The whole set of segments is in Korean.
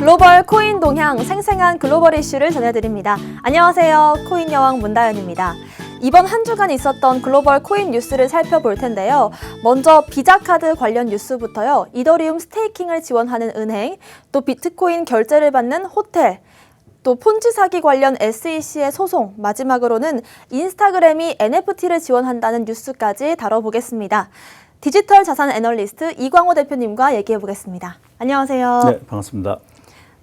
글로벌 코인 동향, 생생한 글로벌 이슈를 전해드립니다. 안녕하세요. 코인 여왕 문다연입니다. 이번 한 주간 있었던 글로벌 코인 뉴스를 살펴볼 텐데요. 먼저 비자카드 관련 뉴스부터요. 이더리움 스테이킹을 지원하는 은행, 또 비트코인 결제를 받는 호텔, 또 폰지 사기 관련 SEC의 소송, 마지막으로는 인스타그램이 NFT를 지원한다는 뉴스까지 다뤄보겠습니다. 디지털 자산 애널리스트 이광호 대표님과 얘기해보겠습니다. 안녕하세요. 네, 반갑습니다.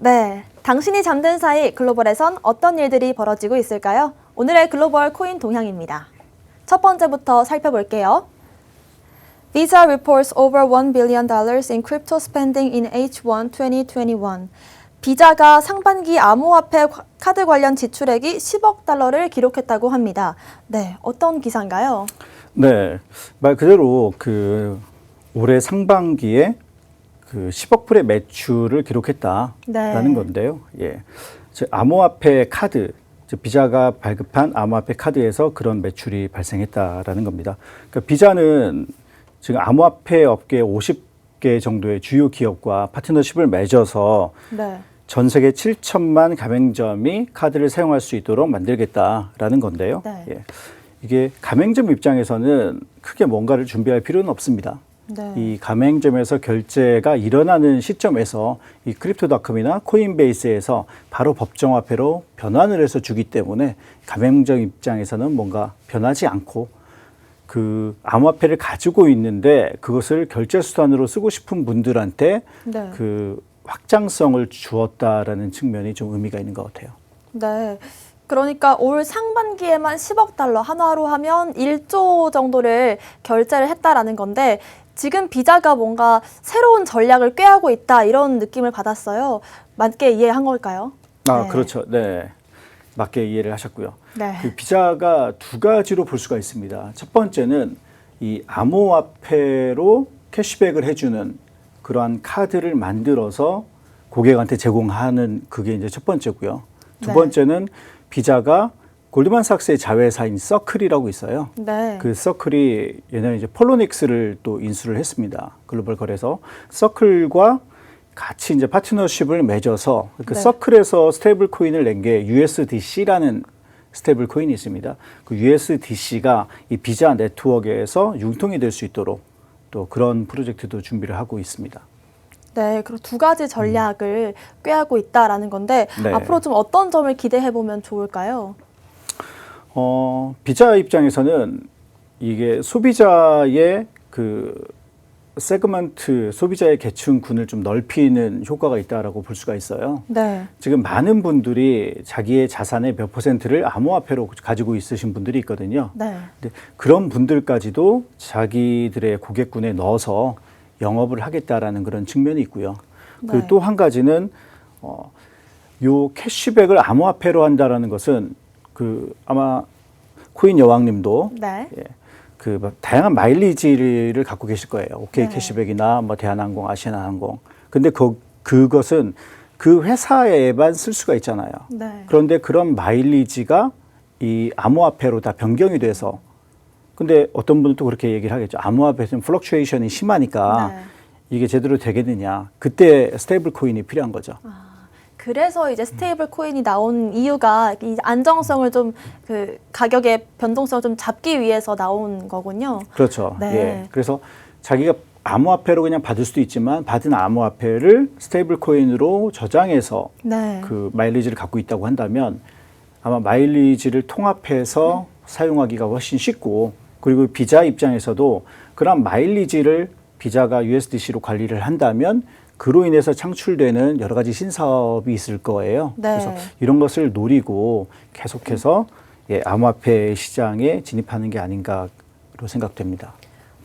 네, 당신이 잠든 사이 글로벌에선 어떤 일들이 벌어지고 있을까요? 오늘의 글로벌 코인 동향입니다. 첫 번째부터 살펴볼게요. Visa reports over $1 billion in crypto spending in H1 2021. 비자가 상반기 암호화폐 카드 관련 지출액이 10억 달러를 기록했다고 합니다. 네, 어떤 기사인가요? 네, 말 그대로 올해 상반기에 10억 불의 매출을 기록했다라는 건데요. 예, 암호화폐 카드, 비자가 발급한 암호화폐 카드에서 그런 매출이 발생했다라는 겁니다. 그러니까 비자는 지금 암호화폐 업계 50개 정도의 주요 기업과 파트너십을 맺어서 전 세계 7천만 가맹점이 카드를 사용할 수 있도록 만들겠다라는 건데요. 네. 예, 이게 가맹점 입장에서는 크게 뭔가를 준비할 필요는 없습니다. 네. 이 가맹점에서 결제가 일어나는 시점에서 이 크립토닷컴이나 코인베이스에서 바로 법정화폐로 변환을 해서 주기 때문에 가맹점 입장에서는 뭔가 변하지 않고 그 암호화폐를 가지고 있는데 그것을 결제 수단으로 쓰고 싶은 분들한테 그 확장성을 주었다라는 측면이 좀 의미가 있는 것 같아요. 네. 그러니까 올 상반기에만 10억 달러, 한화로 하면 1조 정도를 결제를 했다라는 건데 지금 비자가 뭔가 새로운 전략을 꾀하고 있다 이런 느낌을 받았어요. 맞게 이해한 걸까요? 아, 네. 그렇죠. 네. 맞게 이해를 하셨고요. 네. 그 비자가 두 가지로 볼 수가 있습니다. 첫 번째는 이 암호화폐로 캐시백을 해주는 그러한 카드를 만들어서 고객한테 제공하는 그게 이제 첫 번째고요. 두 번째는 비자가 골드만삭스의 자회사인 서클이라고 있어요. 네. 그 서클이 예전에 이제 폴로닉스를 또 인수를 했습니다. 글로벌 거래소. 서클과 같이 이제 파트너십을 맺어서 그 서클에서 스테이블 코인을 낸 게 USDC라는 스테이블 코인이 있습니다. 그 USDC가 이 비자 네트워크에서 융통이 될 수 있도록 또 그런 프로젝트도 준비를 하고 있습니다. 네, 그리고 두 가지 전략을 꾀하고 있다라는 건데 앞으로 좀 어떤 점을 기대해 보면 좋을까요? 비자 입장에서는 이게 소비자의 그 세그먼트, 소비자의 계층군을 좀 넓히는 효과가 있다라고 볼 수가 있어요. 네. 지금 많은 분들이 자기의 자산의 몇 퍼센트를 암호화폐로 가지고 있으신 분들이 있거든요. 네. 근데 그런 분들까지도 자기들의 고객군에 넣어서 영업을 하겠다라는 그런 측면이 있고요. 그리고 또 한 가지는 요 캐시백을 암호화폐로 한다라는 것은 아마 코인 여왕님도 다양한 마일리지를 갖고 계실 거예요. 오케이 캐시백이나 뭐 대한항공, 아시아나항공. 근데 그것은 그 회사에만 쓸 수가 있잖아요. 그런데 그런 마일리지가 이 암호화폐로 다 변경이 돼서 근데 어떤 분은 또 그렇게 얘기를 하겠죠. 암호화폐는 플럭추에이션이 심하니까 이게 제대로 되겠느냐. 그때 스테이블 코인이 필요한 거죠. 그래서 이제 스테이블 코인이 나온 이유가 이 안정성을 좀 가격의 변동성을 좀 잡기 위해서 나온 거군요. 그렇죠. 네. 예. 그래서 자기가 암호화폐로 그냥 받을 수도 있지만 받은 암호화폐를 스테이블 코인으로 저장해서 그 마일리지를 갖고 있다고 한다면 아마 마일리지를 통합해서 사용하기가 훨씬 쉽고 그리고 비자 입장에서도 그런 마일리지를 비자가 USDC로 관리를 한다면 그로 인해서 창출되는 여러 가지 신사업이 있을 거예요. 그래서 이런 것을 노리고 계속해서 암호화폐 시장에 진입하는 게 아닌가로 생각됩니다.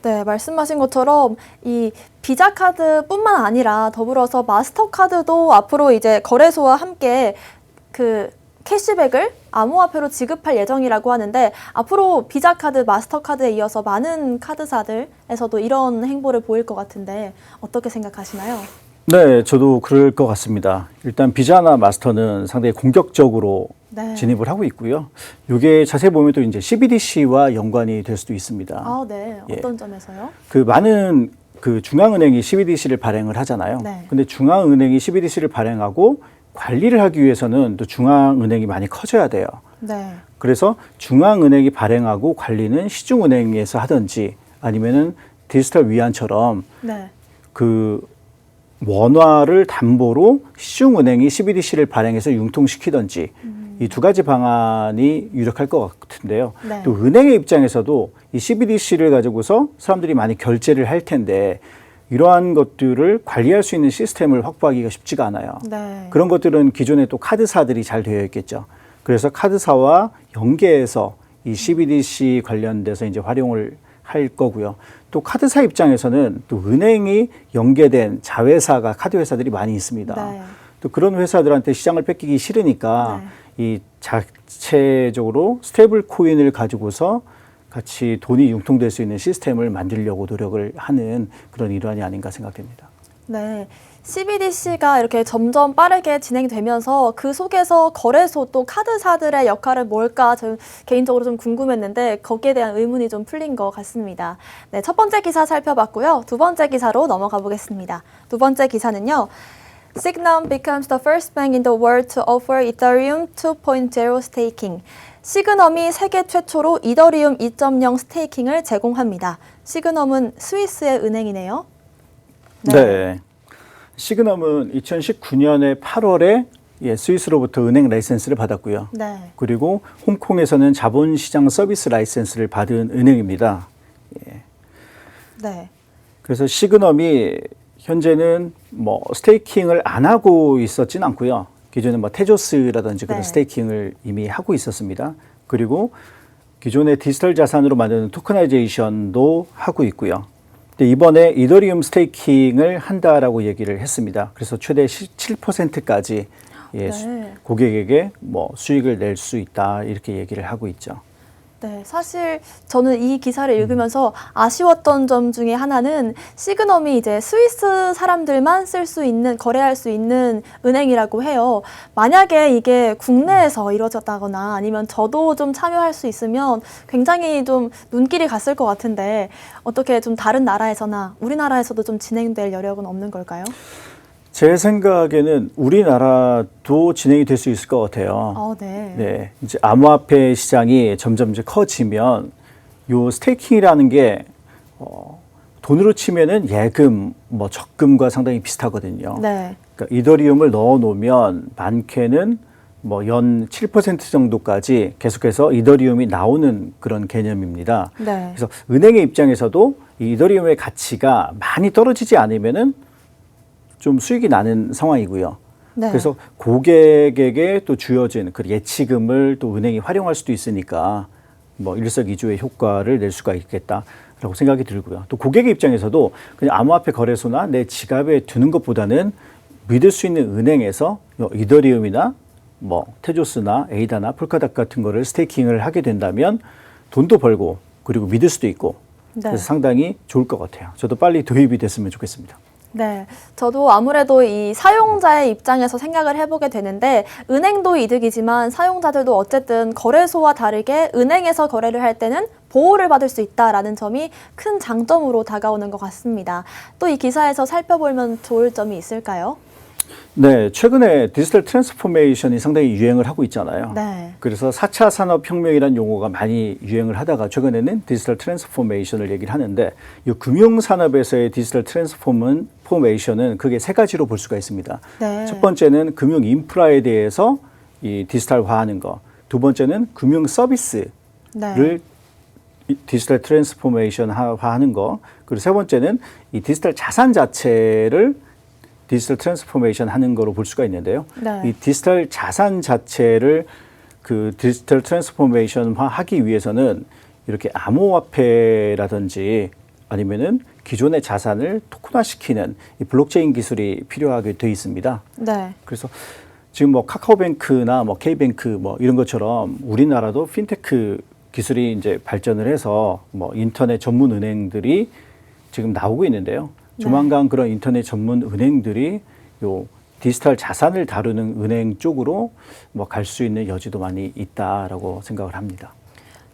네, 말씀하신 것처럼 이 비자 카드뿐만 아니라 더불어서 마스터카드도 앞으로 이제 거래소와 함께 캐시백을 암호화폐로 지급할 예정이라고 하는데 앞으로 비자 카드, 마스터카드에 이어서 많은 카드사들에서도 이런 행보를 보일 것 같은데 어떻게 생각하시나요? 네, 저도 그럴 것 같습니다. 일단 비자나 마스터는 상당히 공격적으로 진입을 하고 있고요. 이게 자세히 보면 또 이제 CBDC와 연관이 될 수도 있습니다. 아, 네. 어떤 점에서요? 많은 그 중앙은행이 CBDC를 발행을 하잖아요. 네. 근데 중앙은행이 CBDC를 발행하고 관리를 하기 위해서는 또 중앙은행이 많이 커져야 돼요. 네. 그래서 중앙은행이 발행하고 관리는 시중은행에서 하든지 아니면은 디지털 위안처럼 네. 그 원화를 담보로 시중은행이 CBDC를 발행해서 융통시키든지 이 두 가지 방안이 유력할 것 같은데요. 네. 또 은행의 입장에서도 이 CBDC를 가지고서 사람들이 많이 결제를 할 텐데 이러한 것들을 관리할 수 있는 시스템을 확보하기가 쉽지가 않아요. 네. 그런 것들은 기존에 또 카드사들이 잘 되어 있겠죠. 그래서 카드사와 연계해서 이 CBDC 관련돼서 이제 활용을 할 거고요. 또 카드사 입장에서는 또 은행이 연계된 자회사가 카드 회사들이 많이 있습니다. 네. 또 그런 회사들한테 시장을 뺏기기 싫으니까 네. 이 자체적으로 스테이블 코인을 가지고서 같이 돈이 융통될 수 있는 시스템을 만들려고 노력을 하는 그런 일환이 아닌가 생각됩니다. 네. CBDC가 이렇게 점점 빠르게 진행되면서 그 속에서 거래소 또 카드사들의 역할은 뭘까 저는 개인적으로 좀 궁금했는데 거기에 대한 의문이 좀 풀린 것 같습니다. 네, 첫 번째 기사 살펴봤고요. 두 번째 기사로 넘어가 보겠습니다. 두 번째 기사는요. Sygnum becomes the first bank in the world to offer Ethereum 2.0 staking. 시그넘이 세계 최초로 이더리움 2.0 스테이킹을 제공합니다. 시그넘은 스위스의 은행이네요. 네. 시그넘은 2019년에 8월에 스위스로부터 은행 라이센스를 받았고요. 네. 그리고 홍콩에서는 자본시장 서비스 라이센스를 받은 은행입니다. 네. 그래서 시그넘이 현재는 뭐 스테이킹을 안 하고 있었진 않고요. 기존에 뭐 테조스라든지 그런 네. 스테이킹을 이미 하고 있었습니다. 그리고 기존의 디지털 자산으로 만드는 토커나이제이션도 하고 있고요. 근데 이번에 이더리움 스테이킹을 한다라고 얘기를 했습니다. 그래서 최대 7%까지 네. 고객에게 뭐 수익을 낼 수 있다 이렇게 얘기를 하고 있죠. 네, 사실 저는 이 기사를 읽으면서 아쉬웠던 점 중에 하나는 시그넘이 이제 스위스 사람들만 쓸 수 있는, 거래할 수 있는 은행이라고 해요. 만약에 이게 국내에서 이루어졌다거나 아니면 저도 좀 참여할 수 있으면 굉장히 좀 눈길이 갔을 것 같은데 어떻게 좀 다른 나라에서나 우리나라에서도 좀 진행될 여력은 없는 걸까요? 제 생각에는 우리나라도 진행이 될 수 있을 것 같아요. 네. 네, 이제 암호화폐 시장이 점점 이제 커지면 요 스테이킹이라는 게 돈으로 치면은 예금, 뭐 적금과 상당히 비슷하거든요. 네. 그러니까 이더리움을 넣어 놓으면 많게는 뭐 연 7% 정도까지 계속해서 이더리움이 나오는 그런 개념입니다. 네. 그래서 은행의 입장에서도 이 이더리움의 가치가 많이 떨어지지 않으면은 좀 수익이 나는 상황이고요. 네. 그래서 고객에게 또 주어진 그 예치금을 또 은행이 활용할 수도 있으니까 뭐 일석이조의 효과를 낼 수가 있겠다라고 생각이 들고요. 또 고객의 입장에서도 그냥 암호화폐 거래소나 내 지갑에 두는 것보다는 믿을 수 있는 은행에서 이더리움이나 뭐 테조스나 에이다나 폴카닷 같은 거를 스테이킹을 하게 된다면 돈도 벌고 그리고 믿을 수도 있고 네. 그래서 상당히 좋을 것 같아요. 저도 빨리 도입이 됐으면 좋겠습니다. 네, 저도 아무래도 이 사용자의 입장에서 생각을 해보게 되는데 은행도 이득이지만 사용자들도 어쨌든 거래소와 다르게 은행에서 거래를 할 때는 보호를 받을 수 있다라는 점이 큰 장점으로 다가오는 것 같습니다. 또 이 기사에서 살펴보면 좋을 점이 있을까요? 네, 최근에 디지털 트랜스포메이션이 상당히 유행을 하고 있잖아요. 네. 그래서 4차 산업혁명이라는 용어가 많이 유행을 하다가 최근에는 디지털 트랜스포메이션을 얘기를 하는데 이 금융산업에서의 디지털 트랜스포메이션은 크게 세 가지로 볼 수가 있습니다. 네. 첫 번째는 금융 인프라에 대해서 이 디지털화하는 거. 두 번째는 금융 서비스를 네. 디지털 트랜스포메이션 화하는 거. 그리고 세 번째는 이 디지털 자산 자체를 디지털 트랜스포메이션 하는 거로 볼 수가 있는데요. 네. 이 디지털 자산 자체를 그 디지털 트랜스포메이션 하기 위해서는 이렇게 암호화폐라든지 아니면은 기존의 자산을 토큰화시키는 이 블록체인 기술이 필요하게 돼 있습니다. 네. 그래서 지금 뭐 카카오뱅크나 뭐 K뱅크 뭐 이런 것처럼 우리나라도 핀테크 기술이 이제 발전을 해서 뭐 인터넷 전문 은행들이 지금 나오고 있는데요. 조만간 그런 인터넷 전문 은행들이 요 디지털 자산을 다루는 은행 쪽으로 뭐 갈 수 있는 여지도 많이 있다라고 생각을 합니다.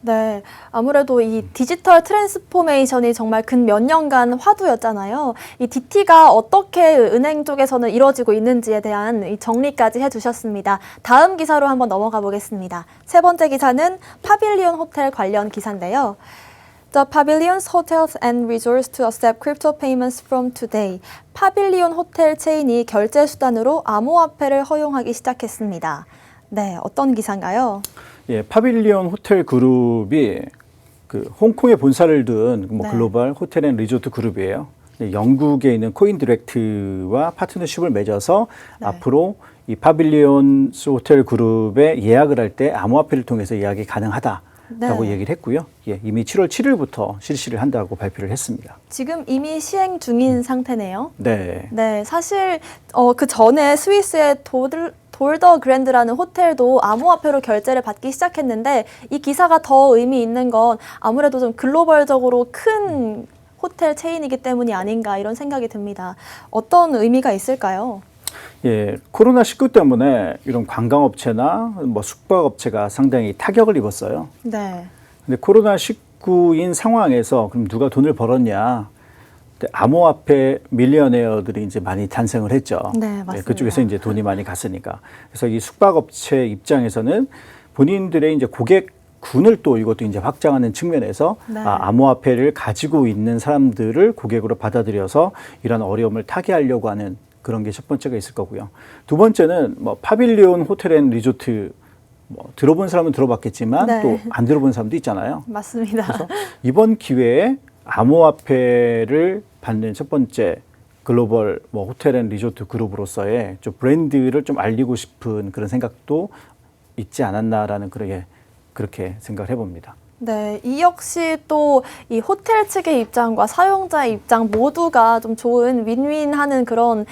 네, 아무래도 이 디지털 트랜스포메이션이 정말 근 몇 년간 화두였잖아요. 이 DT가 어떻게 은행 쪽에서는 이루어지고 있는지에 대한 이 정리까지 해주셨습니다. 다음 기사로 한번 넘어가 보겠습니다. 세 번째 기사는 파빌리온 호텔 관련 기사인데요. The Pavilions Hotels and Resorts to accept crypto payments from today. 파빌리온 호텔 체인이 결제 수단으로 암호화폐를 허용하기 시작했습니다. 네, 어떤 기사인가요? 예, 파빌리온 호텔 그룹이 그 홍콩에 본사를 둔 뭐 네. 글로벌 호텔 앤 리조트 그룹이에요. 영국에 있는 코인 디렉트와 파트너십을 맺어서 네. 앞으로 이 파빌리온 호텔 그룹에 예약을 할 때 암호화폐를 통해서 예약이 가능하다라고 네. 얘기를 했고요. 예, 이미 7월 7일부터 실시를 한다고 발표를 했습니다. 지금 이미 시행 중인 상태네요. 네. 네, 사실 그 전에 스위스의 돌더 그랜드라는 호텔도 암호화폐로 결제를 받기 시작했는데 이 기사가 더 의미 있는 건 아무래도 좀 글로벌적으로 큰 호텔 체인이기 때문이 아닌가 이런 생각이 듭니다. 어떤 의미가 있을까요? 예, 코로나19 때문에 이런 관광업체나 뭐 숙박업체가 상당히 타격을 입었어요. 네. 근데 코로나19인 상황에서 그럼 누가 돈을 벌었냐? 근데 암호화폐 밀리어네어들이 이제 많이 탄생을 했죠. 네, 맞습니다. 그쪽에서 이제 돈이 많이 갔으니까. 그래서 이 숙박업체 입장에서는 본인들의 이제 고객군을 또 이것도 이제 확장하는 측면에서 네. 암호화폐를 가지고 있는 사람들을 고객으로 받아들여서 이런 어려움을 타개하려고 하는 그런 게 첫 번째가 있을 거고요. 두 번째는 뭐 파빌리온 호텔 앤 리조트 뭐 들어본 사람은 들어봤겠지만 네. 또 안 들어본 사람도 있잖아요. 맞습니다. 그래서 이번 기회에 암호화폐를 받는 첫 번째 글로벌 뭐 호텔 앤 리조트 그룹으로서의 좀 브랜드를 좀 알리고 싶은 그런 생각도 있지 않았나라는 그렇게 생각을 해봅니다. 네, 이 역시 또 이 호텔 측의 입장과 사용자의 입장 모두가 좀 좋은 윈윈하는 그런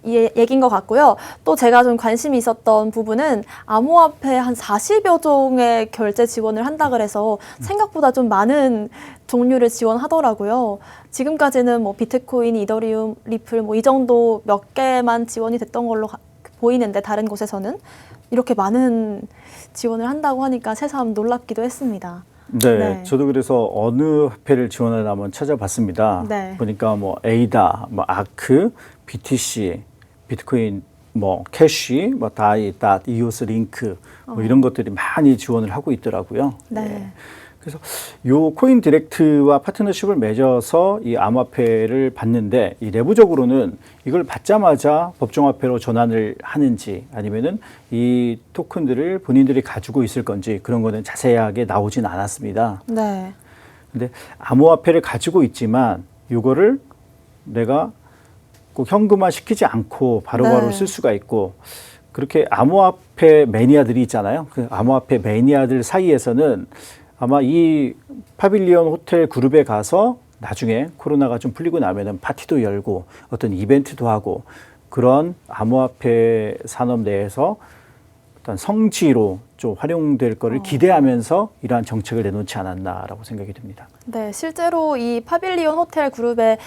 얘기인 것 같고요. 또 제가 좀 관심이 있었던 부분은 암호화폐 한 40여 종의 결제 지원을 한다 그래서 생각보다 좀 많은 종류를 지원하더라고요. 지금까지는 뭐 비트코인, 이더리움, 리플 뭐 이 정도 몇 개만 지원이 됐던 걸로 보이는데 다른 곳에서는 이렇게 많은 지원을 한다고 하니까 새삼 놀랍기도 했습니다. 네, 네. 저도 그래서 어느 화폐를 지원하나 한번 찾아봤습니다. 네. 보니까 뭐 에이다, 뭐 아크, BTC, 비트코인, 뭐 캐시, 뭐 다이, 닷, 이오스 링크 뭐 이런 것들이 많이 지원을 하고 있더라고요. 네. 예. 그래서 요 코인 디렉트와 파트너십을 맺어서 이 암호화폐를 받는데 이 내부적으로는 이걸 받자마자 법정화폐로 전환을 하는지 아니면은 이 토큰들을 본인들이 가지고 있을 건지 그런 거는 자세하게 나오진 않았습니다. 네. 근데 암호화폐를 가지고 있지만 이거를 내가 꼭 현금화 시키지 않고 바로바로 네. 쓸 수가 있고 그렇게 암호화폐 매니아들이 있잖아요. 그 암호화폐 매니아들 사이에서는 아마 이 파빌리온 호텔 그룹에 가서 나중에 코로나가 좀 풀리고 나면은 파티도 열고 어떤 이벤트도 하고 그런 암호화폐 산업 내에서 어떤 성지로 좀 활용될 거를 기대하면서 이러한 정책을 내놓지 않았나라고 생각이 듭니다. 네, 실제로 이 파빌리온 호텔 그룹의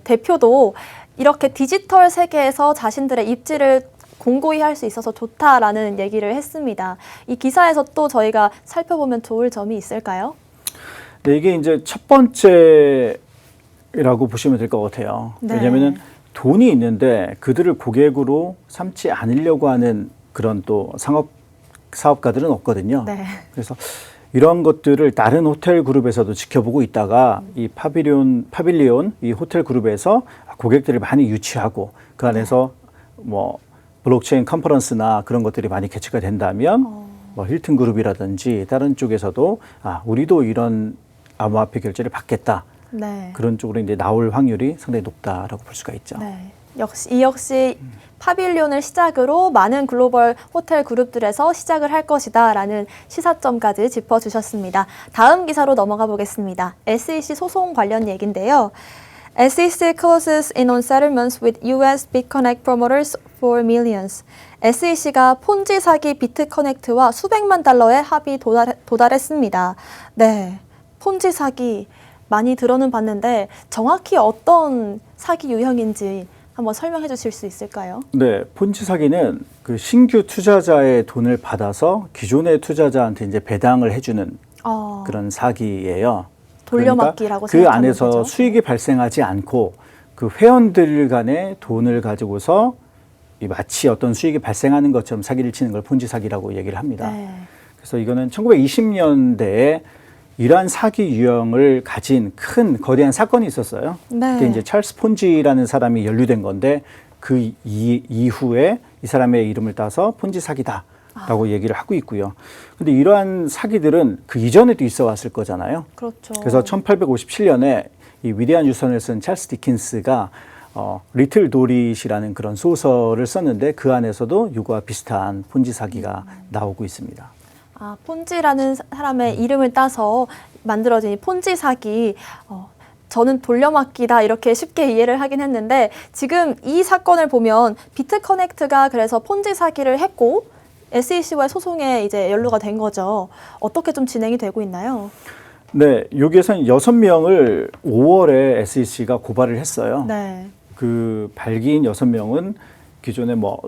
대표도 이렇게 디지털 세계에서 자신들의 입지를 공고히 할 수 있어서 좋다라는 얘기를 했습니다. 이 기사에서 또 저희가 살펴보면 좋을 점이 있을까요? 네, 이게 이제 첫 번째라고 보시면 될 것 같아요. 네. 왜냐하면 돈이 있는데 그들을 고객으로 삼지 않으려고 하는 그런 또 사업가들은 없거든요. 네. 그래서 이런 것들을 다른 호텔 그룹에서도 지켜보고 있다가 이 파빌리온 이 호텔 그룹에서 고객들을 많이 유치하고 그 안에서 뭐 블록체인 컨퍼런스나 그런 것들이 많이 개최가 된다면 뭐 힐튼 그룹이라든지 다른 쪽에서도 우리도 이런 암호화폐 결제를 받겠다. 네. 그런 쪽으로 이제 나올 확률이 상당히 높다라고 볼 수가 있죠. 네. 이 역시 파빌리온을 시작으로 많은 글로벌 호텔 그룹들에서 시작을 할 것이다라는 시사점까지 짚어주셨습니다. 다음 기사로 넘어가 보겠습니다. SEC 소송 관련 얘기인데요. SEC closes in on settlements with US BitConnect promoters for millions. SEC가 폰지 사기 비트커넥트와 수백만 달러의 합의 도달했습니다. 네, 폰지 사기 많이 들어는 봤는데 정확히 어떤 사기 유형인지 한번 설명해 주실 수 있을까요? 네, 폰지 사기는 그 신규 투자자의 돈을 받아서 기존의 투자자한테 이제 배당을 해주는 그런 사기예요. 돌려막기라고 그 생각하면 안에서 되죠. 수익이 발생하지 않고 그 회원들 간의 돈을 가지고서 마치 어떤 수익이 발생하는 것처럼 사기를 치는 걸 폰지 사기라고 얘기를 합니다. 네. 그래서 이거는 1920년대에 이러한 사기 유형을 가진 큰 거대한 사건이 있었어요. 네. 그게 이제 찰스 폰지라는 사람이 연루된 건데 그 이후에 이 사람의 이름을 따서 폰지 사기다라고 얘기를 하고 있고요. 근데 이러한 사기들은 그 이전에도 있어 왔을 거잖아요. 그렇죠. 그래서 1857년에 이 위대한 유선을 쓴 찰스 디킨스가 리틀 도릿이라는 그런 소설을 썼는데 그 안에서도 이거와 비슷한 폰지 사기가 나오고 있습니다. 폰지라는 사람의 이름을 따서 만들어진 이 폰지 사기, 저는 돌려막기다 이렇게 쉽게 이해를 하긴 했는데 지금 이 사건을 보면 비트커넥트가 그래서 폰지 사기를 했고 SEC와의 소송에 이제 연루가 된 거죠. 어떻게 좀 진행이 되고 있나요? 네, 여기에서는 6명을 5월에 SEC가 고발을 했어요. 네. 그 발기인 6명은 기존에 뭐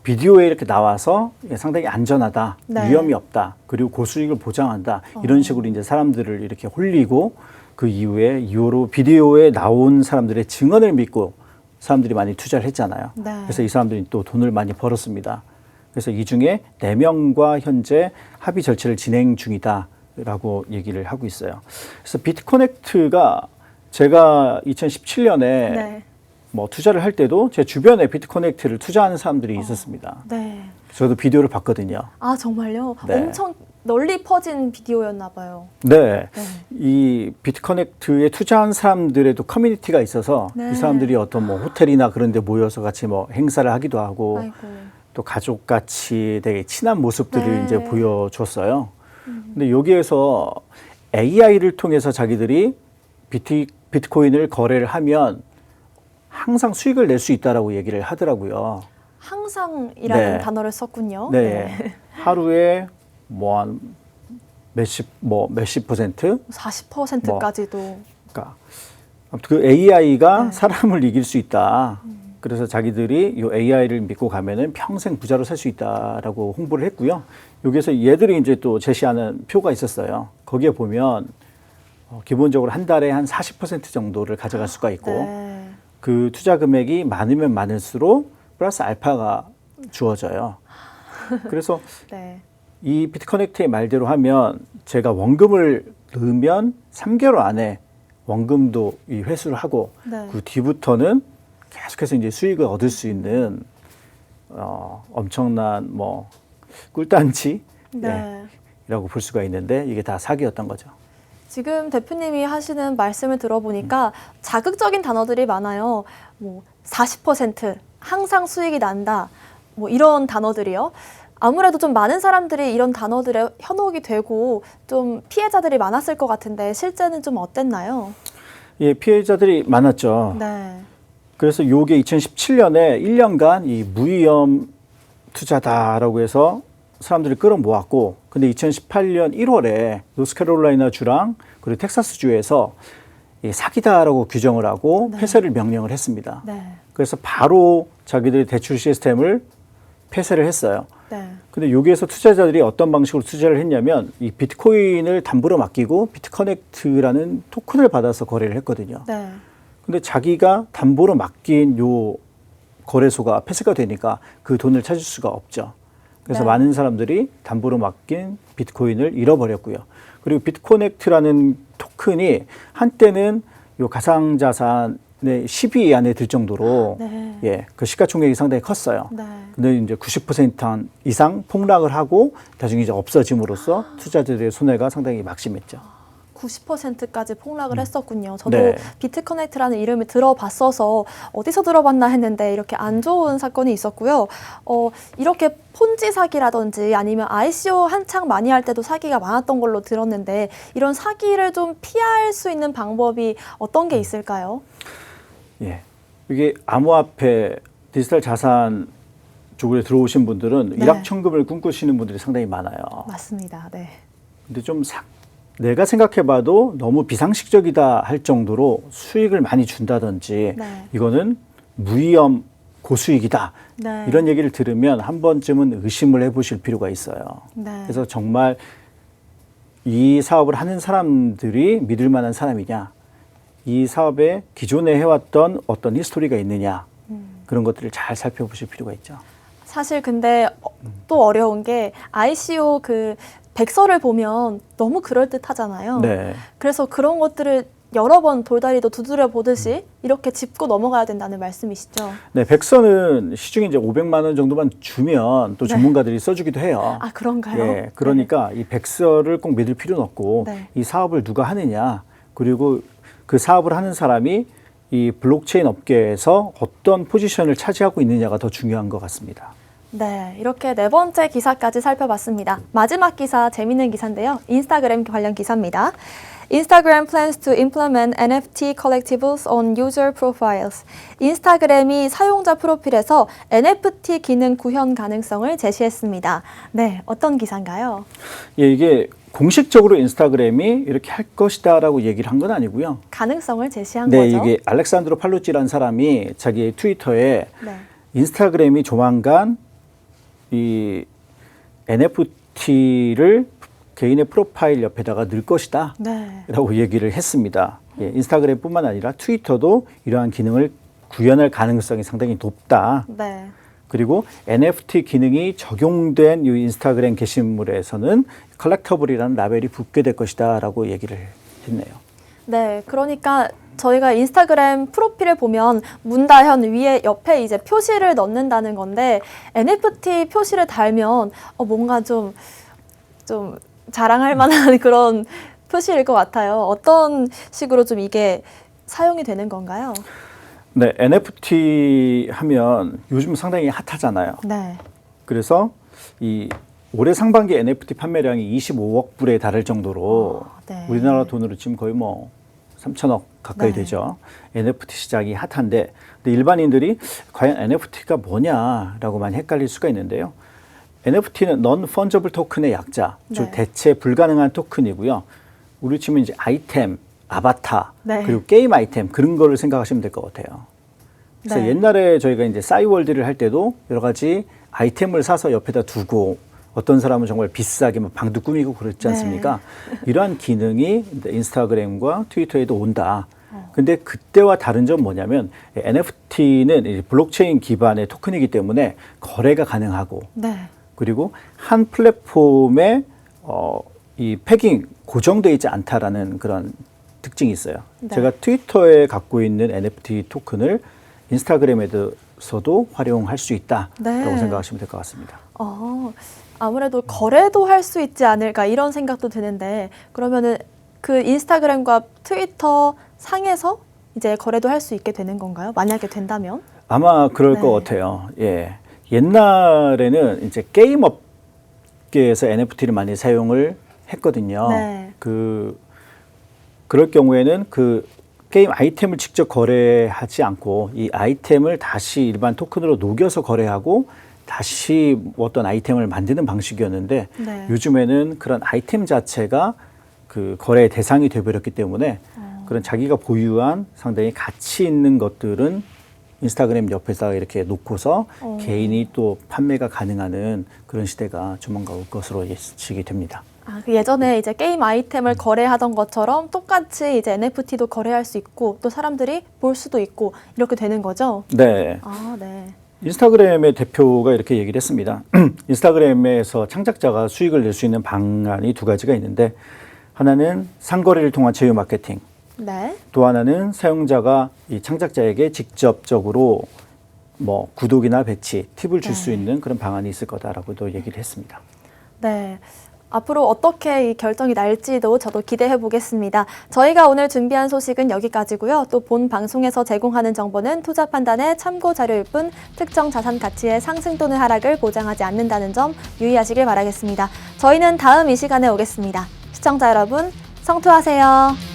비디오에 이렇게 나와서 상당히 안전하다, 네. 위험이 없다, 그리고 고수익을 보장한다 이런 식으로 이제 사람들을 이렇게 홀리고 그 이후로 비디오에 나온 사람들의 증언을 믿고 사람들이 많이 투자를 했잖아요. 네. 그래서 이 사람들이 또 돈을 많이 벌었습니다. 그래서 이 중에 4명과 현재 합의 절차를 진행 중이다라고 얘기를 하고 있어요. 그래서 비트커넥트가 제가 2017년에 네. 뭐 투자를 할 때도 제 주변에 비트커넥트를 투자하는 사람들이 있었습니다. 네. 저도 비디오를 봤거든요. 아, 정말요? 네. 엄청 널리 퍼진 비디오였나 봐요. 네. 네. 이 비트커넥트에 투자한 사람들에도 커뮤니티가 있어서 네. 이 사람들이 어떤 뭐 호텔이나 그런 데 모여서 같이 뭐 행사를 하기도 하고 아이고. 또 가족같이 되게 친한 모습들을 네. 이제 보여줬어요. 근데 여기에서 AI를 통해서 자기들이 비트코인을 거래를 하면 항상 수익을 낼 수 있다라고 얘기를 하더라고요. 항상이라는 네. 단어를 썼군요. 네. 하루에 뭐 한 몇십 %? 40%까지도. 그러니까 아무튼 그 AI가 네. 사람을 이길 수 있다. 그래서 자기들이 이 AI를 믿고 가면은 평생 부자로 살 수 있다라고 홍보를 했고요. 여기에서 얘들이 이제 또 제시하는 표가 있었어요. 거기에 보면 기본적으로 한 달에 한 40% 정도를 가져갈 수가 있고 네. 그 투자 금액이 많으면 많을수록 플러스 알파가 주어져요. 그래서 네. 이 비트커넥트의 말대로 하면 제가 원금을 넣으면 3개월 안에 원금도 이 회수를 하고 네. 그 뒤부터는 계속해서 이제 수익을 얻을 수 있는 엄청난 뭐 꿀단지 네. 이라고 볼 수가 있는데 이게 다 사기였던 거죠. 지금 대표님이 하시는 말씀을 들어보니까 자극적인 단어들이 많아요. 뭐 40% 항상 수익이 난다. 뭐 이런 단어들이요. 아무래도 좀 많은 사람들이 이런 단어들에 현혹이 되고 좀 피해자들이 많았을 것 같은데 실제는 좀 어땠나요? 예, 피해자들이 많았죠. 네. 그래서 요게 2017년에 1년간 이 무위험 투자다라고 해서 사람들이 끌어모았고, 근데 2018년 1월에 노스캐롤라이나 주랑 그리고 텍사스 주에서 이 사기다라고 규정을 하고 네. 폐쇄를 명령을 했습니다. 네. 그래서 바로 자기들의 대출 시스템을 폐쇄를 했어요. 네. 근데 여기에서 투자자들이 어떤 방식으로 투자를 했냐면 이 비트코인을 담보로 맡기고 비트커넥트라는 토큰을 받아서 거래를 했거든요. 네. 근데 자기가 담보로 맡긴 요 거래소가 폐쇄가 되니까 그 돈을 찾을 수가 없죠. 그래서 네. 많은 사람들이 담보로 맡긴 비트코인을 잃어버렸고요. 그리고 비트커넥트라는 토큰이 한때는 요 가상자산의 10위 안에 들 정도로 네. 예, 그 시가총액이 상당히 컸어요. 네. 근데 이제 90% 이상 폭락을 하고 나중에 이제 없어짐으로써 투자자들의 손해가 상당히 막심했죠. 90%까지 폭락을 했었군요. 저도 네. 비트커넥트라는 이름을 들어봤어서 어디서 들어봤나 했는데 이렇게 안 좋은 사건이 있었고요. 이렇게 폰지 사기라든지 아니면 ICO 한창 많이 할 때도 사기가 많았던 걸로 들었는데 이런 사기를 좀 피할 수 있는 방법이 어떤 게 있을까요? 예, 이게 암호화폐 디지털 자산 쪽으로 들어오신 분들은 네. 일확천금을 꿈꾸시는 분들이 상당히 많아요. 맞습니다. 네. 근데 좀 내가 생각해봐도 너무 비상식적이다 할 정도로 수익을 많이 준다든지 네. 이거는 무위험 고수익이다 네. 이런 얘기를 들으면 한 번쯤은 의심을 해보실 필요가 있어요. 네. 그래서 정말 이 사업을 하는 사람들이 믿을 만한 사람이냐, 이 사업에 기존에 해왔던 어떤 히스토리가 있느냐, 그런 것들을 잘 살펴보실 필요가 있죠. 사실 근데 또 어려운 게 ICO 그 백서를 보면 너무 그럴듯하잖아요. 네. 그래서 그런 것들을 여러 번 돌다리도 두드려 보듯이 이렇게 짚고 넘어가야 된다는 말씀이시죠? 네, 백서는 시중에 이제 500만 원 정도만 주면 또 네. 전문가들이 써주기도 해요. 아, 그런가요? 예, 그러니까 이 백서를 꼭 믿을 필요는 없고 네. 이 사업을 누가 하느냐, 그리고 그 사업을 하는 사람이 이 블록체인 업계에서 어떤 포지션을 차지하고 있느냐가 더 중요한 것 같습니다. 네, 이렇게 네 번째 기사까지 살펴봤습니다. 마지막 기사 재밌는 기사인데요. 인스타그램 관련 기사입니다. Instagram plans to implement NFT collectibles on user profiles. 인스타그램이 사용자 프로필에서 NFT 기능 구현 가능성을 제시했습니다. 네, 어떤 기사인가요? 예, 이게 공식적으로 인스타그램이 이렇게 할 것이다라고 얘기를 한 건 아니고요. 가능성을 제시한 네, 거죠? 이게 알렉산드로 팔루찌라는 사람이 자기 트위터에 네. 인스타그램이 조만간 이 NFT를 개인의 프로파일 옆에다가 넣을 것이다 네. 라고 얘기를 했습니다. 예, 인스타그램뿐만 아니라 트위터도 이러한 기능을 구현할 가능성이 상당히 높다. 네. 그리고 NFT 기능이 적용된 이 인스타그램 게시물에서는 컬렉터블이라는 라벨이 붙게 될 것이다 라고 얘기를 했네요. 네, 그러니까 저희가 인스타그램 프로필을 보면 문다현 위에 옆에 이제 표시를 넣는다는 건데 NFT 표시를 달면 뭔가 좀 자랑할 만한 그런 표시일 것 같아요. 어떤 식으로 좀 이게 사용이 되는 건가요? 네, NFT 하면 요즘 상당히 핫하잖아요. 네. 그래서 이 올해 상반기 NFT 판매량이 25억 불에 달할 정도로 네. 우리나라 돈으로 지금 거의 뭐 3천억 가까이 네. 되죠. NFT 시장이 핫한데, 근데 일반인들이 과연 NFT가 뭐냐라고 많이 헷갈릴 수가 있는데요. NFT는 Non-Fungible 토큰의 약자, 즉 네. 대체 불가능한 토큰이고요. 우리 치면 이제 아이템, 아바타, 네. 그리고 게임 아이템 그런 거를 생각하시면 될 것 같아요. 그래서 네. 옛날에 저희가 이제 싸이월드를 할 때도 여러 가지 아이템을 사서 옆에다 두고 어떤 사람은 정말 비싸게 막 방도 꾸미고 그랬지 않습니까? 이러한 기능이 인스타그램과 트위터에도 온다. 근데 그때와 다른 점 뭐냐면 NFT는 블록체인 기반의 토큰이기 때문에 거래가 가능하고 네. 그리고 한 플랫폼에 이 패깅 고정되어 있지 않다라는 그런 특징이 있어요. 네. 제가 트위터에 갖고 있는 NFT 토큰을 인스타그램에서도 활용할 수 있다라고 네. 생각하시면 될 것 같습니다. 아무래도 거래도 할 수 있지 않을까 이런 생각도 드는데 그러면은 그 인스타그램과 트위터 상에서 이제 거래도 할 수 있게 되는 건가요? 만약에 된다면? 아마 그럴 네. 것 같아요. 예. 옛날에는 이제 게임 업계에서 NFT를 많이 사용을 했거든요. 네. 그럴 경우에는 그 게임 아이템을 직접 거래하지 않고 이 아이템을 다시 일반 토큰으로 녹여서 거래하고 다시 어떤 아이템을 만드는 방식이었는데 네. 요즘에는 그런 아이템 자체가 그 거래의 대상이 되어버렸기 때문에 그런 자기가 보유한 상당히 가치 있는 것들은 인스타그램 옆에다가 이렇게 놓고서 개인이 또 판매가 가능한 그런 시대가 조만간 올 것으로 예측이 됩니다. 그 예전에 이제 게임 아이템을 거래하던 것처럼 똑같이 이제 NFT도 거래할 수 있고 또 사람들이 볼 수도 있고 이렇게 되는 거죠? 네. 네. 인스타그램의 대표가 이렇게 얘기를 했습니다. 인스타그램에서 창작자가 수익을 낼 수 있는 방안이 두 가지가 있는데 하나는 상거래를 통한 제휴 마케팅, 네. 또 하나는 사용자가 이 창작자에게 직접적으로 뭐 구독이나 배치, 팁을 줄 수 있는 그런 방안이 있을 거다라고도 얘기를 했습니다. 네. 앞으로 어떻게 이 결정이 날지도 저도 기대해 보겠습니다. 저희가 오늘 준비한 소식은 여기까지고요. 또 본 방송에서 제공하는 정보는 투자 판단의 참고 자료일 뿐 특정 자산 가치의 상승 또는 하락을 보장하지 않는다는 점 유의하시길 바라겠습니다. 저희는 다음 이 시간에 오겠습니다. 시청자 여러분, 성투하세요.